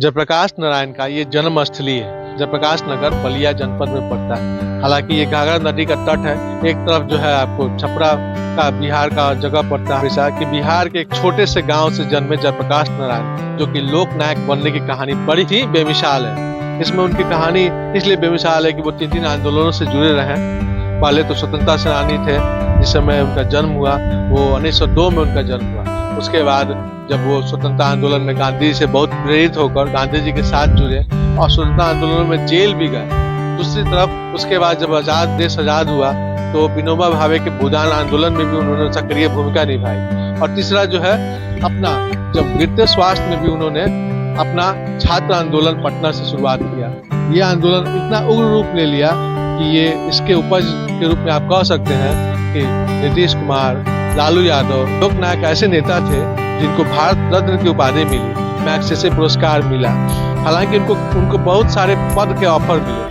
जयप्रकाश नारायण का ये जन्म स्थली है। जयप्रकाश नगर बलिया जनपद में पड़ता है। हालांकि ये घाघरा नदी का तट है। एक तरफ जो है आपको छपरा का बिहार का जगह पड़ता है। ऐसा कि बिहार के एक छोटे से गांव से जन्मे जयप्रकाश नारायण, जो कि लोक नायक बनने की कहानी बड़ी ही बेमिसाल है। इसमें उनकी कहानी इसलिए बेमिसाल है कि वो तीन आंदोलनों से जुड़े रहे। पहले तो स्वतंत्रता सेनानी थे, जिस समय उनका जन्म हुआ वो 1902 में उनका जन्म हुआ। उसके बाद जब वो स्वतंत्रता आंदोलन में गांधी जी से बहुत प्रेरित होकर गांधी जी के साथ जुड़े और स्वतंत्रता आंदोलन में जेल भी गए। दूसरी तरफ उसके बाद जब देश आजाद हुआ तो विनोबा भावे के भूदान आंदोलन में भी उन्होंने सक्रिय भूमिका निभाई। और तीसरा जो है अपना जब गिरते स्वास्थ्य में भी उन्होंने अपना छात्र आंदोलन पटना से शुरुआत किया। ये आंदोलन इतना उग्र रूप ले लिया कि ये इसके उपज के रूप में आप कह सकते हैं कि नीतीश कुमार, लालू यादव लोक नायक ऐसे नेता थे जिनको भारत रत्न की उपाधि मिली, मैग्सेसे पुरस्कार मिला। हालांकि उनको बहुत सारे पद के ऑफर मिले।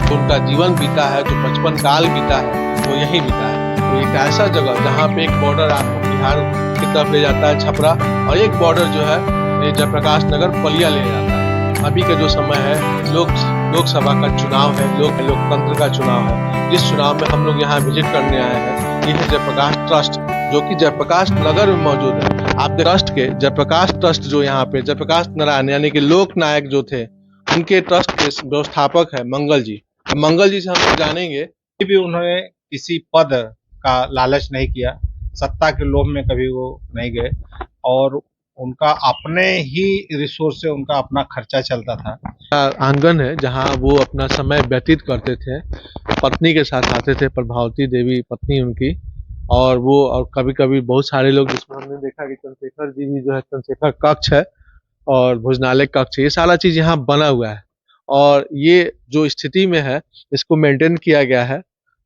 उनका जीवन बीता है, जो बचपन काल बीता है वो यहीं बीता है। तो एक ऐसा जगह जहाँ पे एक बॉर्डर आपको बिहार की तरफ ले जाता है छपरा, और एक बॉर्डर जो है ये जयप्रकाश नगर बलिया ले जाता है। अभी का जो समय है लोकसभा का चुनाव है, लोकतंत्र का चुनाव है। जिस चुनाव में हम लोग यहाँ विजिट करने आए हैं ये है जयप्रकाश ट्रस्ट, जो कि जयप्रकाश नगर में मौजूद है। आपके ट्रस्ट के जयप्रकाश ट्रस्ट जो यहाँ पे जयप्रकाश नारायण यानी कि लोक नायक जो थे, उनके ट्रस्ट के व्यवस्थापक है मंगल जी। मंगल जी से हम लोग जानेंगे। भी उन्होंने किसी पद का लालच नहीं किया, सत्ता के लोभ में कभी वो नहीं गए, और उनका अपने ही रिसोर्स से उनका अपना खर्चा चलता था। आंगन है जहाँ वो अपना समय व्यतीत करते थे, पत्नी के साथ आते थे, प्रभावती देवी पत्नी उनकी। और कभी कभी बहुत सारे लोग, जिसमें हमने देखा कि चंद्रशेखर जी भी जो है, चंद्रशेखर कक्ष है और भोजनालय कक्ष, ये सारा चीज यहाँ बना हुआ है। और ये जो स्थिति में है इसको मेंटेन किया गया है।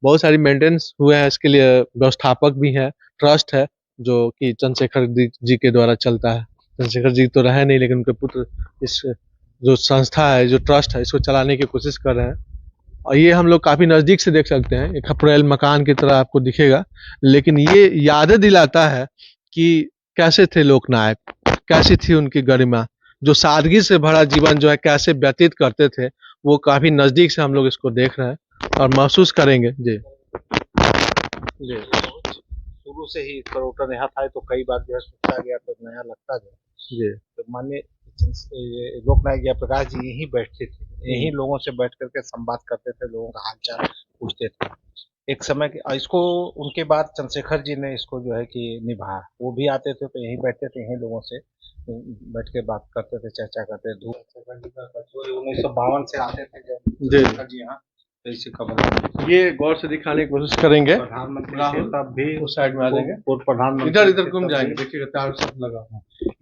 बहुत सारी मेंटेनेंस हुए हैं, इसके लिए व्यवस्थापक भी हैं, ट्रस्ट है जो कि चंद्रशेखर जी के द्वारा चलता है। चंद्रशेखर जी तो रहे नहीं, लेकिन उनके पुत्र इस जो संस्था है, जो ट्रस्ट है, इसको चलाने की कोशिश कर रहे हैं। और ये हम लोग काफी नजदीक से देख सकते हैं, एक खपरेल मकान की तरह आपको दिखेगा। लेकिन ये यादें दिलाता है कि कैसे थे लोकनायक, कैसी थी उनकी गरिमा, जो सादगी से भरा जीवन जो है कैसे व्यतीत करते थे, वो काफी नजदीक से हम लोग इसको देख रहे हैं और महसूस करेंगे। जी जी, शुरू से ही करोटर यहाँ था, तो कई बार जो है सोचा गया तो नया लगता गया। जी तो माननीय लोकनायक जयप्रकाश जी यहीं बैठते थे, यहीं लोगों से बैठ करके संवाद करते थे, लोगों का हालचाल पूछते थे। एक समय के इसको उनके बाद चंद्रशेखर जी ने इसको जो है कि निभाया। वो भी आते थे तो यहीं बैठते थे, यहीं लोगों से बैठ के बात करते थे, चर्चा करते थे। 1952 से आते थे जब चंद्रशेखर जी यहाँ, तो इसी खबर ये गौर से दिखाने की कोशिश करेंगे। प्रधानमंत्री थे तब भी उस साइड में आ जाएंगे, पूर्व प्रधानमंत्री इधर घूम जाएंगे, देखिएगा तार सब लगा।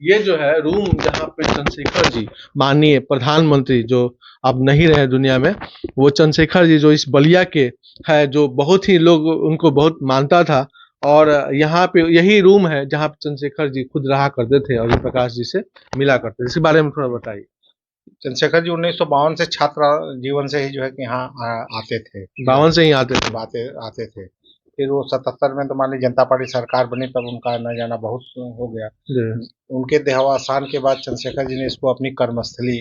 ये जो है रूम जहाँ पे चंद्रशेखर जी माननीय प्रधानमंत्री जो अब नहीं रहे दुनिया में, वो चंद्रशेखर जी जो इस बलिया के है, जो बहुत ही लोग उनको बहुत मानता था। और यहाँ पे यही रूम है जहाँ पे चंद्रशेखर जी खुद रहा करते थे और प्रकाश जी से मिला करते थे। इसके बारे में थोड़ा बताइए। चंद्रशेखर जी 1952 से छात्र जीवन से ही जो है कि यहाँ आते थे, 52 से ही आते थे। आते थे। फिर वो 77 में तो मान ली जनता पार्टी सरकार बनी, तब उनका आना जाना बहुत हो गया। उनके देहावसान के बाद चंद्रशेखर जी ने इसको अपनी कर्मस्थली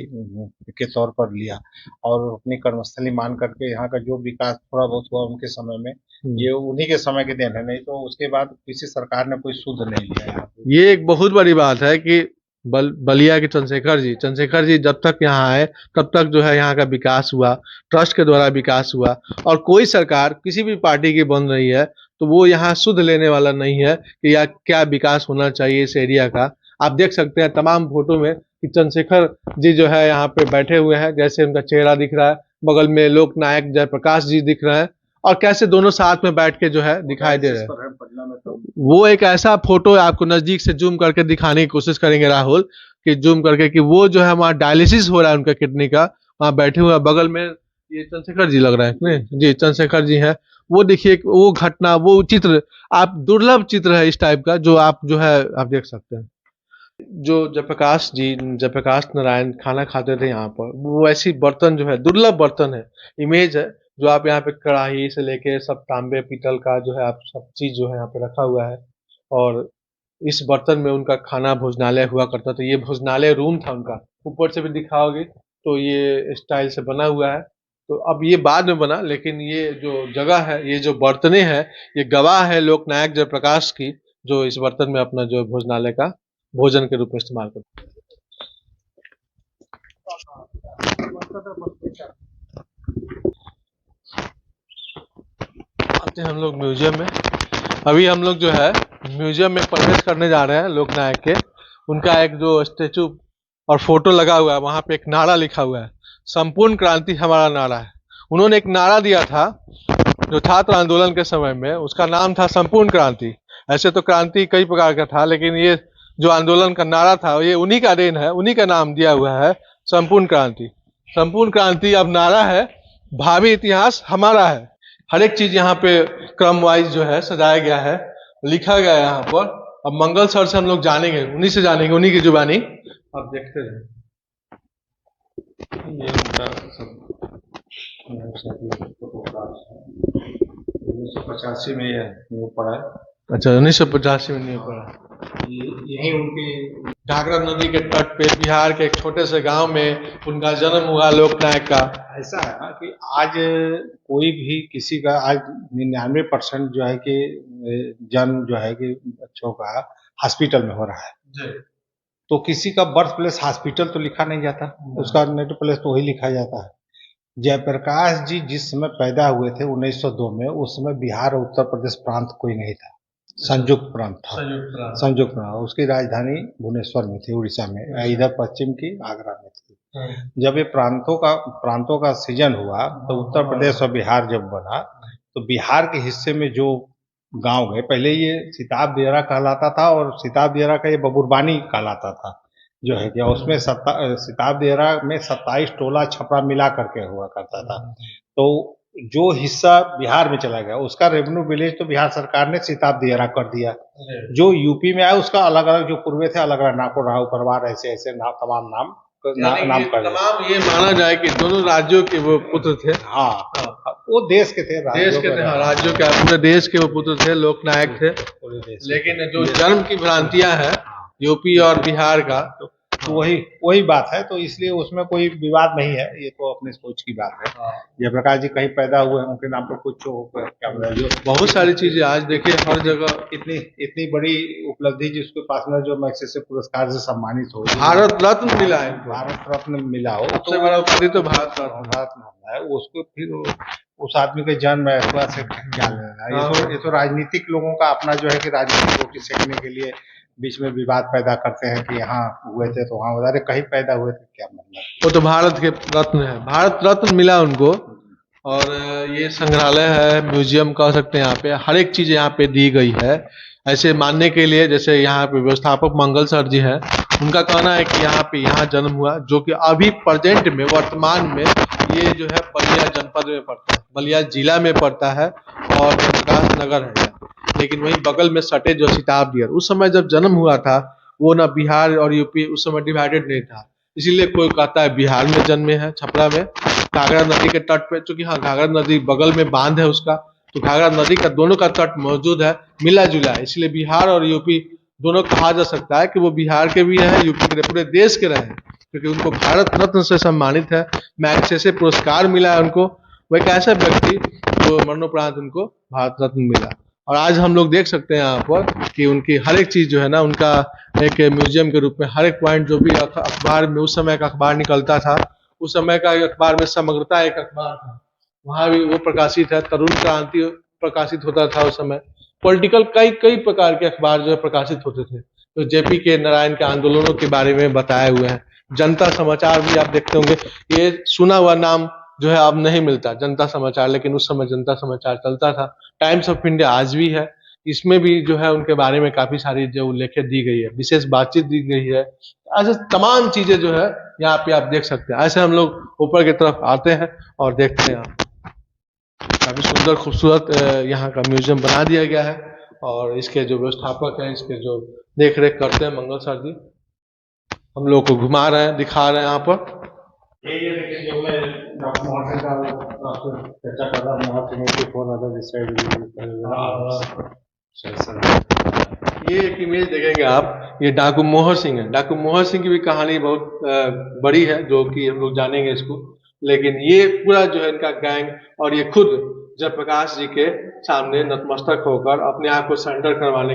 के तौर पर लिया, और अपनी कर्मस्थली मान करके यहाँ का जो विकास थोड़ा बहुत हुआ उनके समय में, ये उन्हीं के समय के देन है, नहीं तो उसके बाद किसी सरकार ने कोई सुध नहीं लिया। ये एक बहुत बड़ी बात है कि बलिया के चंद्रशेखर जी जब तक यहाँ आए तब तक जो है यहाँ का विकास हुआ, ट्रस्ट के द्वारा विकास हुआ। और कोई सरकार किसी भी पार्टी की बन रही है तो वो यहाँ सुध लेने वाला नहीं है कि या क्या विकास होना चाहिए इस एरिया का। आप देख सकते हैं तमाम फोटो में कि चंद्रशेखर जी जो है यहाँ पे बैठे हुए हैं, जैसे उनका चेहरा दिख रहा है, बगल में लोक नायक जयप्रकाश जी दिख रहे हैं और कैसे दोनों साथ में बैठ के जो है दिखाई दे रहे हैं। वो एक ऐसा फोटो आपको नजदीक से जूम करके दिखाने की कोशिश करेंगे राहुल, कि जूम करके कि वो जो है वहाँ डायलिसिस हो रहा है उनका किडनी का, वहाँ बैठे हुए हैं बगल में। ये चंद्रशेखर जी लग रहा है नहीं जी, चंद्रशेखर जी हैं। वो देखिए वो घटना, वो चित्र, आप दुर्लभ चित्र है इस टाइप का जो आप जो है आप देख सकते हैं। जो जयप्रकाश नारायण खाना खाते थे यहाँ पर, वो ऐसी बर्तन जो है दुर्लभ बर्तन है, इमेज है, जो आप यहाँ पे कढ़ाई से लेके सब तांबे पीतल का जो है आप सब चीज जो है यहाँ पे रखा हुआ है। और इस बर्तन में उनका खाना भोजनालय हुआ करता था, ये भोजनालय रूम था उनका, ऊपर से भी दिखाओगे तो ये स्टाइल से बना हुआ है। तो अब ये बाद में बना, लेकिन ये जो जगह है, ये जो बर्तने हैं, ये गवाह है लोकनायक जयप्रकाश की, जो इस बर्तन में अपना जो भोजनालय का भोजन के रूप में इस्तेमाल करते आते हैं हम लोग म्यूजियम में। अभी हम लोग जो है म्यूजियम में प्रवेश करने जा रहे हैं लोकनायक के। उनका एक जो स्टेचू और फोटो लगा हुआ है, वहां पे एक नारा लिखा हुआ है, संपूर्ण क्रांति हमारा नारा है। उन्होंने एक नारा दिया था जो छात्र आंदोलन के समय में, उसका नाम था संपूर्ण क्रांति। ऐसे तो क्रांति कई प्रकार का था, लेकिन ये जो आंदोलन का नारा था ये उन्हीं का देन है, उन्हीं का नाम दिया हुआ है संपूर्ण क्रांति। संपूर्ण क्रांति अब नारा है, भावी इतिहास हमारा है। हर एक चीज यहाँ पे क्रम वाइज जो है सजाया गया है, लिखा गया है यहाँ पर। अब मंगल सर से हम लोग जानेंगे, उन्हीं से जानेंगे, उन्हीं की जुबानी। आप देखते रहे, ये उनका सब 1985 में ये पड़ा है। अच्छा, 1985 में नहीं पड़ा। यही उनकी घाघरा नदी के तट पे बिहार के एक छोटे से गांव में उनका जन्म हुआ लोकनायक का। ऐसा है ना कि आज कोई भी किसी का आज 99% जो है कि जन्म जो है कि बच्चों का हॉस्पिटल में हो रहा है जी। तो किसी का बर्थ प्लेस हॉस्पिटल तो लिखा नहीं जाता, उसका नेटिव प्लेस तो वही लिखा जाता है। जयप्रकाश जी जिस समय पैदा हुए थे 1902 में, उस समय बिहार और उत्तर प्रदेश प्रांत कोई नहीं था, संयुक्त प्रांत था। संयुक्त प्रांत, उसकी राजधानी भुवनेश्वर में थी, उड़ीसा में, इधर पश्चिम की आगरा में थी। जब ये प्रांतों का सीजन हुआ तो उत्तर प्रदेश और बिहार जब बना, तो बिहार के हिस्से में जो गांव गए, पहले ये सिताब दियारा कहलाता था और सिताब दियारा का ये बबुरबानी कहलाता था जो है कि उसमें सिताब दियारा में 27 टोला छपरा मिला करके हुआ करता था। तो जो हिस्सा बिहार में चला गया उसका रेवेन्यू विलेज तो बिहार सरकार ने सिताब दियारा कर दिया। जो यूपी में आया उसका अलग अलग, जो पूर्वे थे अलग अलग, नाको राव परवार ऐसे ऐसे तमाम नाम कर तमाम ये माना जाए कि दोनों राज्यों के वो पुत्र थे। हाँ, वो देश के थे, राज्यों के, पूरे देश के वो पुत्र थे, लोकनायक थे। लेकिन जो जन्म की भ्रांतियां हैं यूपी और बिहार का, तो वही बात है। तो इसलिए उसमें कोई विवाद नहीं है, ये तो अपने सोच की बात है। जयप्रकाश जी कहीं पैदा हुए, उनके नाम पर कुछ क्या बताइए, बहुत सारी चीजें आज देखिए हर जगह। इतनी बड़ी उपलब्धि जिसके पास में जो मैग्सेसे पुरस्कार से सम्मानित हो, भारत रत्न मिला है, भारत रत्न मिला हो, सबसे बड़ा उपाधि तो भारत रत्न है। उसको फिर उस आदमी के जन्म ऐसा से क्या लेना। ये तो राजनीतिक लोगों का अपना जो है कि राजनीतिक रोटी सेकने के लिए बीच में विवाद पैदा करते हैं कि यहाँ हुए थे तो वहाँ, अरे कहीं पैदा हुए थे क्या मतलब। वो तो भारत के रत्न है, भारत रत्न मिला उनको। और ये संग्रहालय है, म्यूजियम कह सकते हैं, यहाँ पे हर एक चीज यहाँ पे दी गई है ऐसे मानने के लिए। जैसे यहाँ पे व्यवस्थापक मंगल सर जी हैं, उनका कहना है कि यहाँ जन्म हुआ, जो कि अभी प्रेजेंट में वर्तमान में ये जो है बलिया जनपद में पड़ता है, बलिया जिला में पड़ता है और प्रकाश नगर है। लेकिन वहीं बगल में सटे जो सिताब दियारा, उस समय जब जन्म हुआ था वो ना बिहार और यूपी उस समय डिवाइडेड नहीं था, इसीलिए कोई कहता है बिहार में जन्मे हैं, छपरा में, घाघरा नदी के तट पे। चूंकि हाँ घाघरा नदी बगल में बांध है उसका, तो घाघरा नदी का दोनों का तट मौजूद है, मिला जुला है, इसलिए बिहार और यूपी दोनों कहा जा सकता है कि वो बिहार के भी रहे, यूपी के पूरे देश के रहे, क्योंकि उनको भारत रत्न से सम्मानित है, मैग्सेसे पुरस्कार मिला है उनको। वो एक ऐसा व्यक्ति जो मरणोपरांत उनको भारत रत्न मिला। और आज हम लोग देख सकते हैं यहाँ पर कि उनकी हर एक चीज जो है ना, उनका एक म्यूजियम के रूप में हर एक पॉइंट जो भी अखबार में उस समय का अखबार निकलता था, उस समय का अखबार में समग्रता एक अखबार था, वहां भी वो प्रकाशित है। तरुण क्रांति प्रकाशित होता था उस समय। पॉलिटिकल कई कई प्रकार के अखबार जो है प्रकाशित होते थे। तो जेपी के नारायण के आंदोलनों के बारे में बताए हुए हैं। जनता समाचार भी आप देखते होंगे, ये सुना हुआ नाम जो है अब नहीं मिलता, जनता समाचार, लेकिन उस समय जनता समाचार चलता था। टाइम्स ऑफ इंडिया आज भी है, इसमें भी जो है उनके बारे में काफी सारी जो उल्लेखें दी गई है, विशेष बातचीत दी गई है। ऐसे तमाम चीजें जो है यहाँ पे आप देख सकते हैं। ऐसे हम लोग ऊपर की तरफ आते हैं और देखते हैं, काफी सुंदर खूबसूरत यहाँ का म्यूजियम बना दिया गया है। और इसके जो व्यवस्थापक हैं, इसके जो देख रेख करते हैं मंगल सर जी, हम लोग को घुमा रहे हैं, दिखा रहे हैं यहाँ पर। ये देखिए जो मैं डॉक्टर मोहसिन का आपसे चर्चा कर रहा हूँ, मोहसिन के फोन आता है ये एक इमेज देखेंगे आप, ये डाकू मोहर सिंह है। डाकू मोहर सिंह की भी कहानी बहुत बड़ी है, जो कि हम लोग जानेंगे इसको। लेकिन ये पूरा जो है इनका गैंग, और ये खुद जयप्रकाश जी के सामने नतमस्तक होकर अपने आप को सरेंडर करवाने